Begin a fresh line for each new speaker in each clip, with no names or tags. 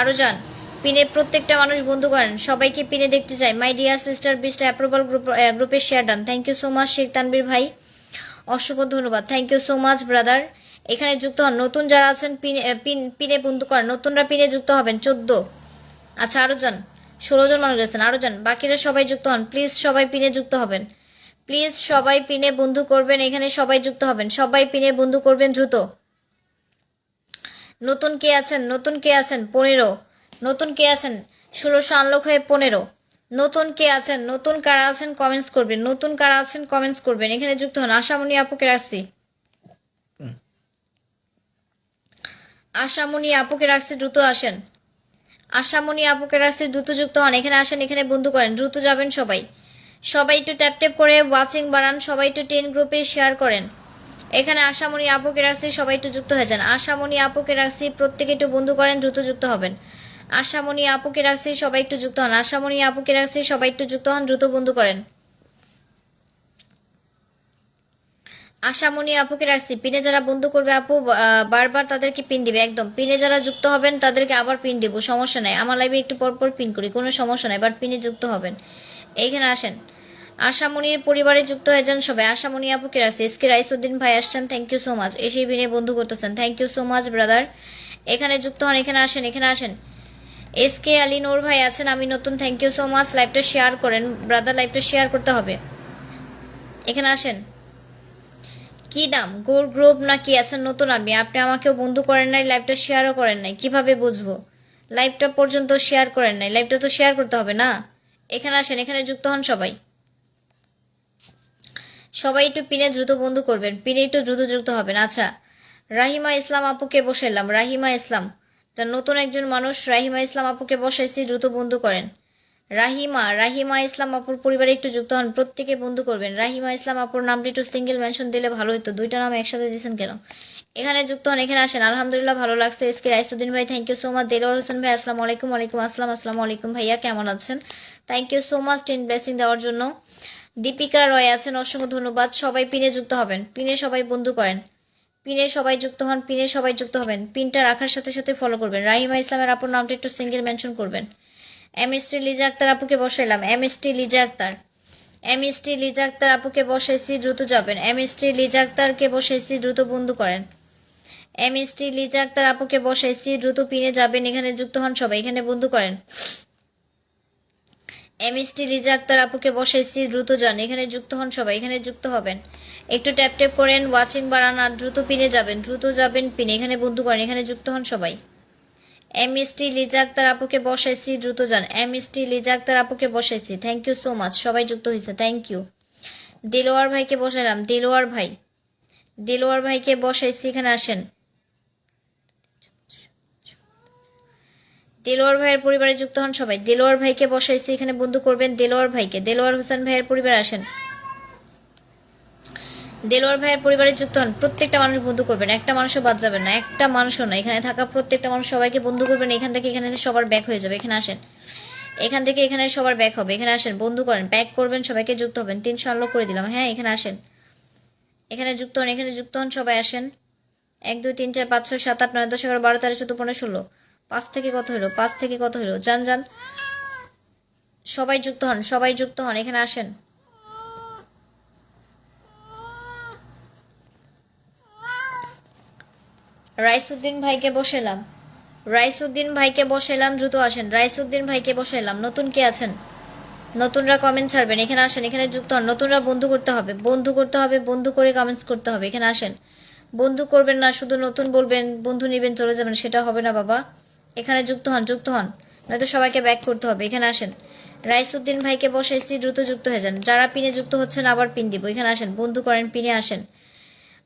আরো যান। পিনে প্রত্যেকটা মানুষ বন্ধু করেন, সবাইকে পিনে দেখতে চাই। মাই ডিয়ার সিস্টার বিস্ট অ্যাপ্রুভাল গ্রুপে share done. Thank you so much Sheikh Tanvir ভাই, অসংখ্য ধন্যবাদ। Thank you so much brother. এখানে যুক্ত হন, নতুন যারা আছেন পিনে বন্ধু করেন, নতুনরা পিনে যুক্ত হবেন 14। আচ্ছা আরো যান, 16 জন মানুষ গেছেন, আরো যান, বাকিরা সবাই যুক্ত হন প্লিজ, সবাই পিনে যুক্ত হবেন প্লিজ, সবাই পিনে বন্ধু করবেন, এখানে সবাই যুক্ত হবেন, সবাই পিনে বন্ধু করবেন দ্রুত। নতুন কে আছেন, নতুন কে আছেন 15, নতুন কে আছেন 1600 আনলক হয়ে 15, নতুন কে আছেন, নতুন কারা আছেন কমেন্টস করবেন, নতুন কারা আছেন কমেন্টস করবেন, এখানে যুক্ত হন। আশামণি আপুকে রাখছি, আশামণি আপুকে রাখছি, দ্রুত আসেন। আশামণি আপুকে রাখছি, দ্রুত যুক্ত হন, এখানে আসেন, এখানে বন্ধু করেন, দ্রুত যাবেন সবাই। সবাই একটু ট্যাপ ট্যাপ করে ওয়াচিং বাড়ান, সবাই একটু 10 গ্রুপে শেয়ার করেন। এখানে আশামণি আপুকে রাখছি, সবাই একটু যুক্ত হয়ে যান। আশামণি আপুকে রাখছি, প্রত্যেকে একটু বন্ধু করেন, দ্রুত যুক্ত হবেন। আশামণি আপুকে রাখছি, সবাই একটু যুক্ত হন। আশামণি আপুকে রাখছি, সবাই একটু যুক্ত হন, দ্রুত বন্ধু করেন। আশামণি আপুকে রাখছি, পিনে যারা বন্ধু করবে আপু বারবার তাদেরকে পিন দিবে, একদম পিনে যারা যুক্ত হবেন তাদেরকে আবার পিন দিব, সমস্যা নাই, আমার লাইভে একটু পরপর পিন করি, কোনো সমস্যা নাই, বাট পিনে যুক্ত হবেন। এইখানে আসেন, আশামণির পরিবারে যুক্ত হয়ে যান সবাই। আশামণি আপুকে রাখছি, এসকে রাইসুদ্দিন ভাই আসছেন, থ্যাংক ইউ সো মাচ, এসেই পিনে বন্ধু করতেছেন, thank you so much brother. এখানে যুক্ত হন, এখানে আসেন, এখানে আসেন। এসকে আলী নূর ভাই আছেন, আমি নতুন, থ্যাংক ইউ সো মাচ, লাইভটা শেয়ার করেন ব্রাদার, লাইভটা শেয়ার করতে হবে। এখানে আসেন। কি নাম, গোর গ্রুপ না কি আছেন নতুন, আমি আপনি আমাকেও বন্ধু করেন নাই, লাইভটা শেয়ারও করেন নাই, কিভাবে বুঝবো? লাইভটা পর্যন্ত শেয়ার করেন নাই, লাইভটা তো শেয়ার করতে হবে না। এখানে আসেন, এখানে যুক্ত হন সবাই। সবাই একটু পিনে দ্রুত বন্ধু করবেন, পিনে একটু দ্রুত যুক্ত হবেন। আচ্ছা, রাহিমা ইসলাম আপুকে বসাইলাম, রাহিমা ইসলাম, তা নতুন একজন মানুষ, রাহিমা ইসলাম আপুকে বসাইছি, দ্রুত বন্ধু করেন। রাহিমা ইসলাম আপুর পরিবারে একটু যুক্ত হন, প্রত্যেকে বন্ধু করবেন। রাহিমা ইসলাম আপুর নামটি একটু সিঙ্গেল মেনশন দিলে ভালো হতো, দুইটা নাম একসাথে দিয়েছেন কেন? এখানে যুক্ত হন, এখানে আসেন। আলহামদুলিল্লাহ ভালো লাগছে। এসকে রাইসুদ্দিন ভাই thank you so much. Delowar Hossain ভাই আসসালামু আলাইকুম। ওয়ালাইকুম আসসালাম। আসসালামু আলাইকুম ভাইয়া, কেমন আছেন? Thank you so much 10 blessing দেওয়ার জন্য। দীপিকা রয় আছেন, অসংখ্য ধন্যবাদ। সবাই পিনে যুক্ত হবেন, পিনে সবাই বন্ধু করেন, পিনে সবাই যুক্ত হন, পিনে সবাই যুক্ত হবেন, পিনটা রাখার সাথে সাথে ফলো করবেন। রাহিমা ইসলামের আপুর নামটা একটু সিঙ্গেল মেনশন করবেন। এমএসটি লিজা আক্তার আপুকে বসাইলাম, এমএসটি লিজা আক্তার আপুকে বসাইছি, দ্রুত যাবেন। এমএসটি লিজা আক্তারকে বসাইছি, দ্রুত বন্ধু করেন। এমএসটি লিজা আক্তার আপুকে বসাইছি, দ্রুত পিনে যাবেন, এখানে যুক্ত হন সবাই, এখানে বন্ধু করেন। এমএসটি লিজা আক্তার আপুকে বসাইছি, দ্রুত যান, এখানে যুক্ত হন সবাই, এখানে যুক্ত হবেন। একটু ট্যাপ ট্যাপ করেন, ওয়াচিং বাড়ান, আর দ্রুত পিনে যাবেন, দ্রুত যাবেন পিনে, এখানে বন্ধু করেন, এখানে যুক্ত হন সবাই। এমএসটি লিজা আক্তার আপুকে বসাইছি, দ্রুত যান। এমএসটি লিজা আক্তার আপুকে বসাইছি, থ্যাংক ইউ সো মাচ, সবাই যুক্ত হয়েছে, থ্যাংক ইউ। দিলোয়ার ভাইকে বসাইলাম, দিলোয়ার ভাইকে বসাইছি, এখানে আসেন। দেলোয়ার ভাইয়ের পরিবারে যুক্ত হন সবাই, দেলোয়ার ভাইকে বসাইছি, এখানে বন্ধু করবেন। দেলোয়ার ভাইকে, দেলোয়ার হোসেন ভাইয়ের পরিবারে আসেন, দেলোয়ার ভাইয়ের পরিবারে যুক্ত হন, প্রত্যেকটা মানুষ বন্ধু করবেন, একটা মানুষও বাদ যাবেন না, একটা মানুষও না, এখানে থাকা প্রত্যেকটা মানুষ সবাইকে বন্ধু করবেন। এখান থেকে এখানে সবার ব্যাক হয়ে যাবে, এখানে আসেন, এখান থেকে এখানে সবার ব্যাক হবে, এখানে আসেন, বন্ধু করেন, ব্যাক করবেন, সবাইকে যুক্ত হবেন। 300 আনলক করে দিলাম, হ্যাঁ এখানে আসেন, এখানে যুক্ত হন, এখানে যুক্ত হন সবাই, আসেন। 1 2 3 4 5 6 7 8 9 10 11 12 13 14 15 16, 5 থেকে কত হলো, 5 থেকে কত হলো, যান যান, সবাই যুক্ত হন, সবাই যুক্ত হন, এখানে আসেন। রাইসুদ্দিন ভাইকে বসাইলাম, রাইসুদ্দিন ভাইকে বসাইলাম, দ্রুত আসেন। রাইসুদ্দিন ভাইকে বসাইলাম, নতুন কে আছেন? নতুনরা কমেন্ট ছাড়বেন, এখানে আসেন, এখানে যুক্ত হন। নতুনরা বন্ধু করতে হবে, বন্ধু করতে হবে, বন্ধু করে কমেন্টস করতে হবে, এখানে আসেন। বন্ধু করবেন না, শুধু নতুন বলবেন, বন্ধু নেবেন, চলে যাবেন, সেটা হবে না বাবা। এখানে যুক্ত হন, যুক্ত হন, নয়তো সবাইকে ব্যাক করতে হবে, এখানে আসেন। রাইসুদ্দিন ভাইকে বসাইছি, দ্রুত যুক্ত হয়ে যান। যারা পিনে যুক্ত হচ্ছেন আবার পিন দিব, এখানে আসেন, বন্ধু করেন, পিনে আসেন।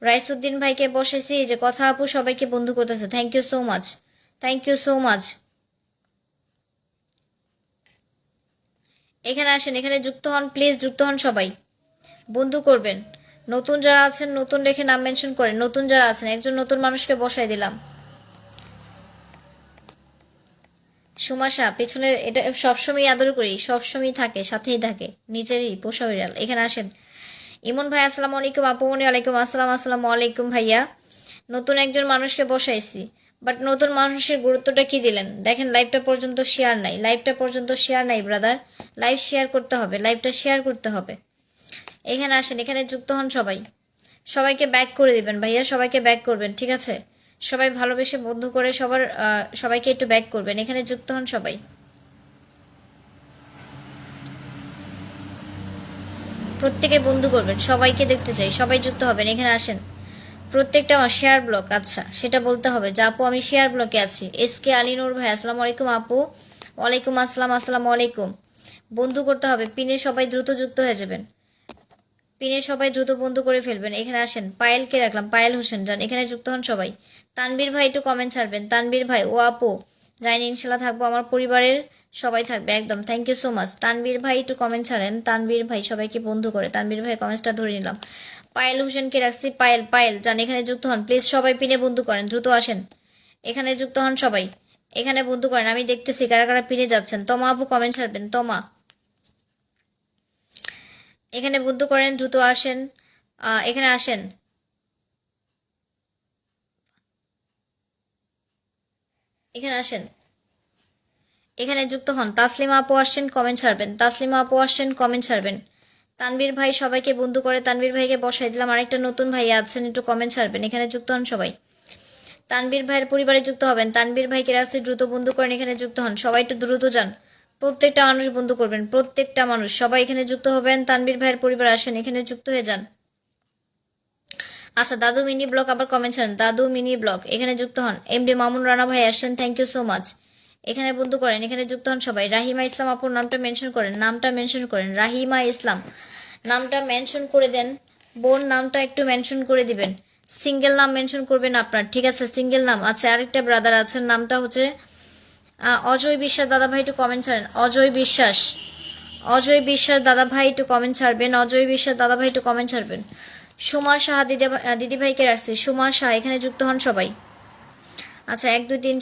রাইসুদ্দিন ভাইকে বসেছি, এই যে কথা আপু সবাইকে বন্ধু করতেছে, thank you so much, thank you so much. এখানে আসেন, এখানে যুক্ত হন, প্লিজ যুক্ত হন সবাই, বন্ধু করবেন। নতুন যারা আছেন নতুন রেখে নাম মেনশন করেন, নতুন যারা আছেন, একজন নতুন মানুষকে বসাই দিলাম। সুমাশা পেছনে, এটা সবসময় আদর করি, সবসময় থাকে, সাথেই থাকে, নিজেরই পোষা বিড়াল। এখানে আসেন। ইমন ভাই আসসালামু আলাইকুম, আপু মনি ওয়ালাইকুম আসসালাম। আসসালামু আলাইকুম ভাইয়া, নতুন একজন মানুষকে বসাইছি, বাট নতুন মানুষের গুরুত্বটা কি দিলেন দেখেন, লাইভটা পর্যন্ত শেয়ার নাই, লাইভটা পর্যন্ত শেয়ার নাই ব্রাদার। লাইভ শেয়ার করতে হবে, লাইভটা শেয়ার করতে হবে। এখানে আসেন, এখানে যুক্ত হন সবাই। সবাইকে ব্যাক করে দিবেন ভাইয়া, সবাইকে ব্যাক করবেন, ঠিক আছে? সবাই ভালোবেসে বন্ধু করে সবাইকে একটু ব্যাক করবেন। এখানে যুক্ত হন সবাই, প্রত্যেকে বন্ধু করবেন, সবাইকে দেখতে চাই, সবাই যুক্ত হবেন। এখানে আসেন, প্রত্যেকটা আমার শেয়ার ব্লক, আচ্ছা সেটা বলতে হবে যে আপু আমি শেয়ার ব্লকে আছি। এসকে আলিনুর ভাই আসসালামু আলাইকুম আপু। ওয়ালাইকুম আসসালাম, আসসালামু আলাইকুম। বন্ধু করতে হবে, পিনে সবাই দ্রুত যুক্ত হয়ে যাবেন, পিনে সবাই দ্রুত বন্ধু করে ফেলবেন। এখানে আসেন, পায়েলকে রাখলাম, পায়েল হোসেন যান, এখানে যুক্ত হন সবাই। তানবীর ভাই একটু কমেন্ট ছাড়বেন, তানবীর ভাই। ও আপু জানি ইনশাল্লাহ থাকবো, আমার পরিবারের সবাই থাকবে একদম, thank you so much. Tanvir ভাই একটু কমেন্ট ছাড়েন, তানবীর ভাই সবাইকে বন্ধু করে। তানবীর ভাই কমেন্টসটা ধরে নিলাম। পায়েল হোসেনকে রাখছি, পায়েল, পায়েল যান, এখানে যুক্ত হন প্লিজ। সবাই পিনে বন্ধু করেন, দ্রুত আসেন, এখানে যুক্ত হন সবাই, এখানে বন্ধু করেন। আমি দেখতেছি কারা কারা পিনে যাচ্ছেন। তমা আপু কমেন্ট ছাড়বেন, তমা এখানে বন্ধু করেন, দ্রুত আসেন। এখানে আসেন, এখানে আসেন, এখানে যুক্ত হন। তাসলিমা আপু আসছেন, কমেন্ট ছাড়বেন, তাসলিমা আপু আসছেন, কমেন্ট ছাড়বেন। তানবীর ভাই সবাইকে বন্ধু করে, তানবীর ভাইকে বসাই দিলাম। আরেকটা নতুন ভাই আছেন, একটু কমেন্ট ছাড়বেন, এখানে যুক্ত হন সবাই। তানবীর ভাইয়ের পরিবারে যুক্ত হবেন, তানবীর ভাইকে রাস্তায় দ্রুত বন্ধু করেন, এখানে যুক্ত হন সবাই, একটু দ্রুত যান। প্রত্যেকটা মানুষ বন্ধু করবেন, প্রত্যেকটা মানুষ সবাই এখানে যুক্ত হবেন। তানবীর ভাইয়ের পরিবার আসেন, এখানে যুক্ত হয়ে যান। আচ্ছা, দাদু মিনি ব্লগ আবার কমেন্ট ছাড়েন, দাদু মিনি ব্লগ, এখানে যুক্ত হন। এমডি মামুন রানা ভাই আসছেন, থ্যাংক ইউ সো মাচ। এখানে বন্ধু করেন, এখানে যুক্ত হন সবাই। রাহিমা ইসলাম আপুর নামটা মেনশন করেন, নামটা মেনশন করেন, রাহিমা ইসলাম নামটা মেনশন করে দেন। বোন নামটা একটু মেনশন করে দিবেন, সিঙ্গেল নাম মেনশন করবেন আপনার, ঠিক আছে? সিঙ্গেল নাম। আচ্ছা, আরেকটা ব্রাদার আছেন, নামটা হচ্ছে অজয় বিশ্বাস, দাদা ভাই একটু কমেন্ট ছাড়েন। অজয় বিশ্বাস, অজয় বিশ্বাস দাদা ভাই একটু কমেন্ট ছাড়বেন, অজয় বিশ্বাস দাদা ভাই একটু কমেন্ট ছাড়বেন। সুমার সাহা দিদি ভাইকে রাখছি, সুমার সাহা, এখানে যুক্ত হন সবাই। আচ্ছা, 1 2 3